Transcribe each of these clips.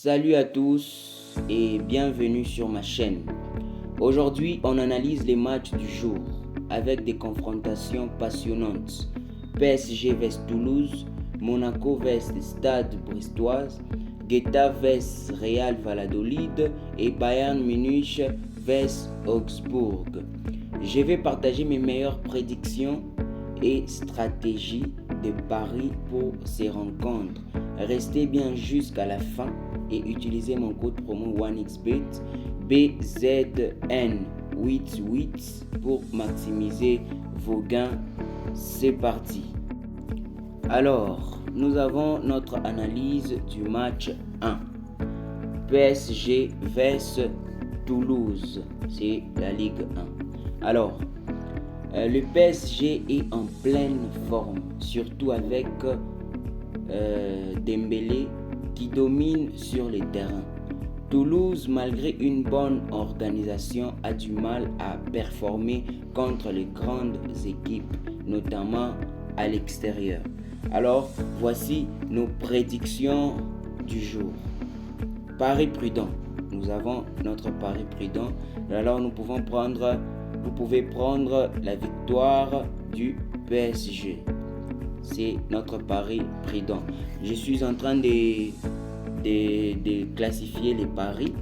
Salut à tous et bienvenue sur ma chaîne. Aujourd'hui, on analyse les matchs du jour avec des confrontations passionnantes. PSG vs Toulouse, Monaco vs Stade Brestoise, Getafe vs Real Valladolid et Bayern Munich vs Augsbourg. Je vais partager mes meilleures prédictions et stratégies de paris pour ces rencontres. Restez bien jusqu'à la fin et utilisez mon code promo OneXBet BZN88 pour maximiser vos gains. C'est parti. Alors, nous avons notre analyse du match 1. PSG vs Toulouse, c'est la Ligue 1. Alors, le PSG est en pleine forme, surtout avec Dembélé qui domine sur les terrains. Toulouse, malgré une bonne organisation, a du mal à performer contre les grandes équipes, notamment à l'extérieur. Alors, voici nos prédictions du jour. Pari prudent. Nous avons notre pari prudent. Alors, vous pouvez prendre la victoire du PSG. C'est notre pari prudent. Je suis en train de classifier les paris,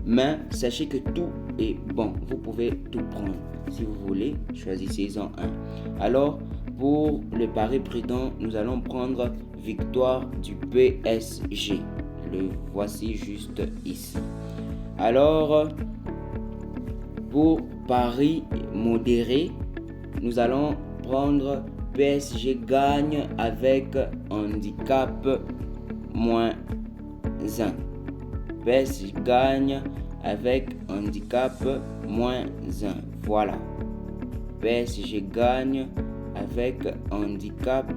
mais sachez que tout est bon. Vous pouvez tout prendre. Si vous voulez, choisissez-en un. Alors, pour le pari prudent, nous allons prendre victoire du PSG. Le voici juste ici. Alors, pour pari modéré, nous allons prendre PSG gagne avec handicap -1. PSG gagne avec handicap -1. Voilà. PSG gagne avec handicap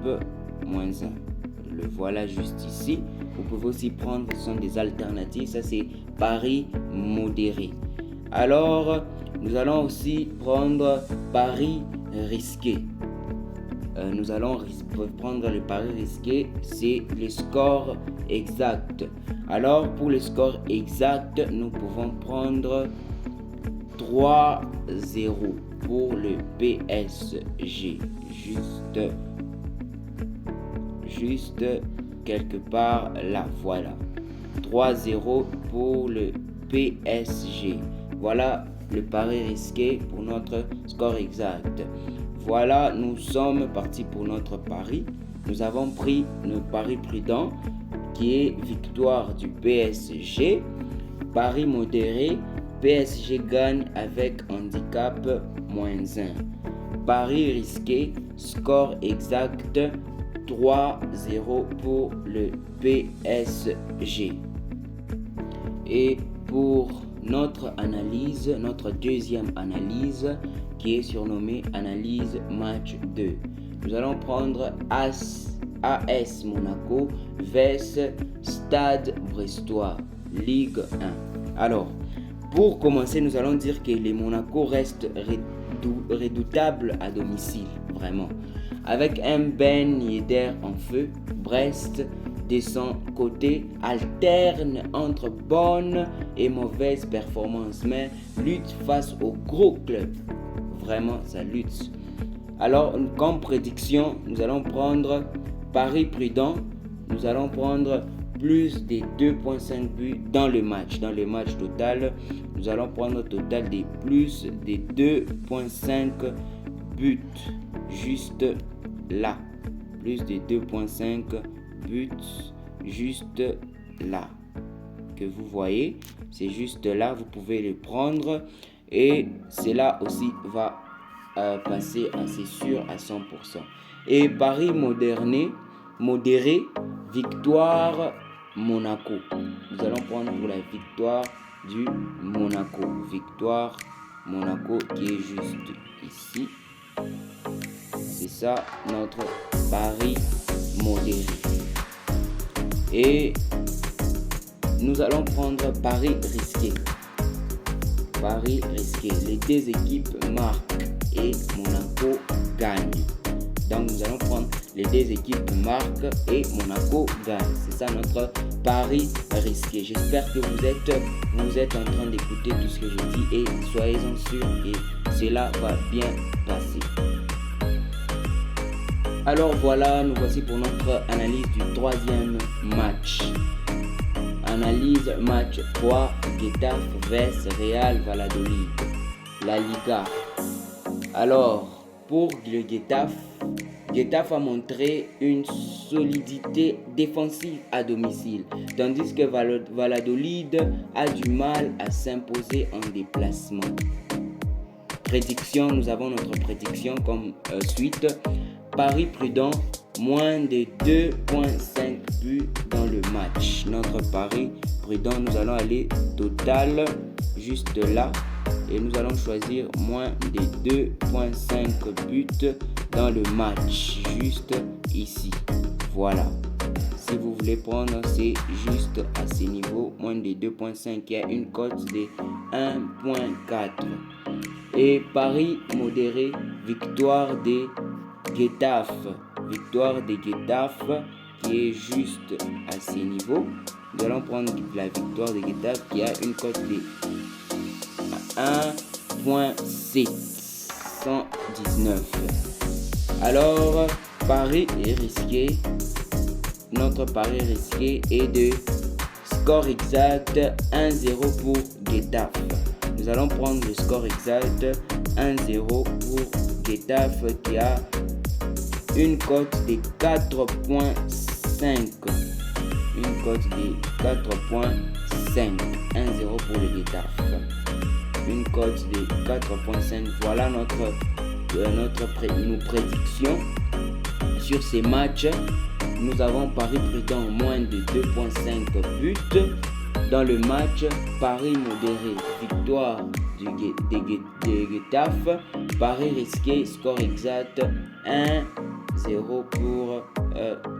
-1. Le voilà juste ici. Vous pouvez aussi prendre, ce sont des alternatives. Ça, c'est pari modéré. Alors, nous allons aussi prendre pari risqué. Nous allons prendre le pari risqué, c'est le score exact. Alors, pour le score exact, nous pouvons prendre 3-0 pour le PSG. Juste quelque part là, voilà. 3-0 pour le PSG. Voilà le pari risqué pour notre score exact. Voilà, nous sommes partis pour notre pari. Nous avons pris le pari prudent qui est victoire du PSG. Pari modéré, PSG gagne avec handicap -1. Pari risqué, score exact 3-0 pour le PSG. Et pour notre analyse, notre deuxième analyse qui est surnommée analyse match 2. Nous allons prendre AS Monaco vs Stade Brestois, Ligue 1. Alors, pour commencer, nous allons dire que les Monaco restent redoutables à domicile, vraiment. Avec un Ben Yedder en feu, Brest de son côté alterne entre bonnes et mauvaises performances, mais lutte face aux gros clubs. Vraiment, ça lutte. Alors, comme prédiction, nous allons prendre pari prudent. Nous allons prendre plus de 2,5 buts dans le match. Dans le match total, nous allons prendre total de plus de 2,5 buts. Juste là. Plus de 2,5 buts. Juste là. Que vous voyez, c'est juste là. Vous pouvez le prendre. Et cela aussi va passer assez sûr à 100%. Et pari modéré, victoire Monaco. Nous allons prendre pour la victoire du Monaco. Victoire Monaco qui est juste ici. C'est ça notre pari modéré. Et nous allons prendre pari risqué. Pari risqué. Les deux équipes marquent et Monaco gagne. Donc nous allons prendre les deux équipes marquent et Monaco gagne. C'est ça notre paris risqué. J'espère que vous êtes en train d'écouter tout ce que je dis et soyez-en sûrs que cela va bien passer. Alors voilà, nous voici pour notre analyse du troisième match. Analyse match 3, Getafe vs Real Valladolid, la Liga. Alors, pour le Getafe a montré une solidité défensive à domicile, tandis que Valladolid a du mal à s'imposer en déplacement. Prédiction, nous avons notre prédiction comme suite. Paris prudent, moins de 2.5 buts dans le match. Notre pari prudent, nous allons aller total juste là et nous allons choisir moins de 2.5 buts dans le match, juste ici. Voilà. Si vous voulez prendre, c'est juste à ce niveau, moins de 2.5, il y a une cote de 1.4. Et pari modéré, victoire des Getafe. Victoire des Getafe qui est juste à ce niveau. Nous allons prendre la victoire des Getafe qui a une cote de 1.719. Alors, pari est risqué. Notre pari risqué est de score exact 1-0 pour Getafe. Nous allons prendre le score exact 1-0 pour Getafe qui a une cote de 4.5. Une cote de 4.5. 1-0 pour le Getafe. Une cote de 4.5. Voilà nos prédictions sur ces matchs. Nous avons pari prudent moins de 2.5 buts dans le match. Pari modéré, victoire des Getafe. Pari risqué, score exact 1-0 pour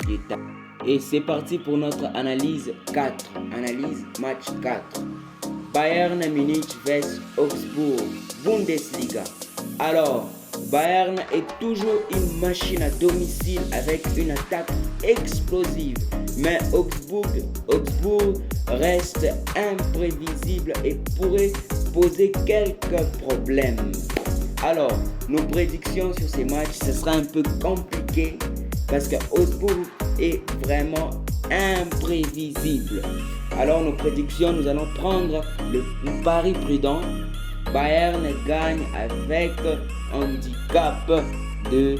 Getafe. Et c'est parti pour notre analyse 4. Analyse match 4. Bayern Munich vs Augsbourg, Bundesliga. Alors, Bayern est toujours une machine à domicile avec une attaque explosive. Mais Augsbourg reste imprévisible et pourrait poser quelques problèmes. Alors, nos prédictions sur ces matchs, ce sera un peu compliqué parce que Augsbourg est vraiment imprévisible. Alors, nos prédictions, nous allons prendre le pari prudent. Bayern gagne avec handicap de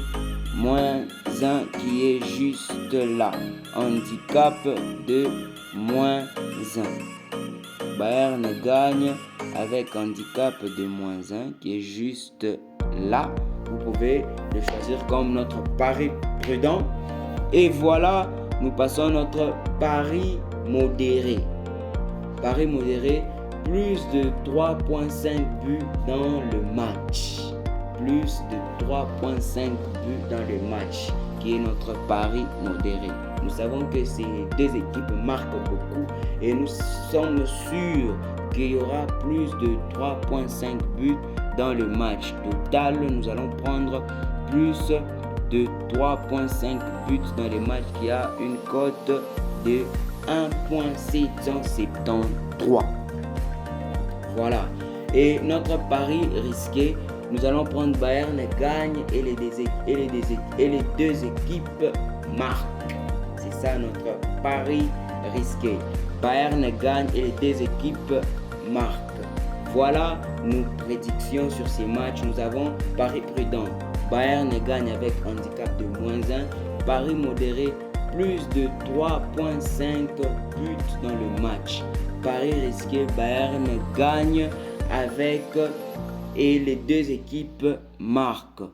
moins 1 qui est juste là. Handicap de moins 1. Bayern gagne avec handicap de moins 1 qui est juste là. Vous pouvez le choisir comme notre pari prudent. Et voilà, nous passons à notre pari modéré. Pari modéré, plus de 3.5 buts dans le match. Plus de 3.5 buts dans le match, qui est notre pari modéré. Nous savons que ces deux équipes marquent beaucoup et nous sommes sûrs qu'il y aura plus de 3.5 buts dans le match. Total, nous allons prendre plus de 3.5 buts dans le match qui a une cote de 1.773. Voilà. Et notre pari risqué, nous allons prendre Bayern gagne et les deux équipes marquent. C'est ça notre pari risqué. Bayern gagne et les deux équipes marquent. Voilà nos prédictions sur ces matchs. Nous avons pari prudent. Bayern gagne avec handicap de moins 1. Pari modéré, plus de 3.5 buts dans le match. Pari risqué, Bayern gagne avec et les deux équipes marquent.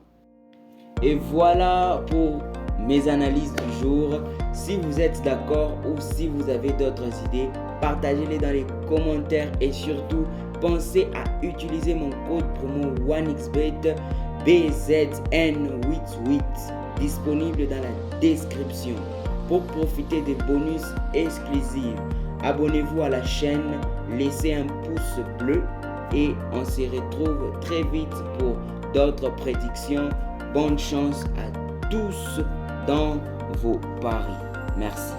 Et voilà pour mes analyses du jour. Si vous êtes d'accord ou si vous avez d'autres idées, partagez-les dans les commentaires et surtout pensez à utiliser mon code promo OneXBet BZN88 disponible dans la description pour profiter des bonus exclusifs. Abonnez-vous à la chaîne, laissez un pouce bleu et on se retrouve très vite pour d'autres prédictions. Bonne chance à tous dans vos paris. Merci.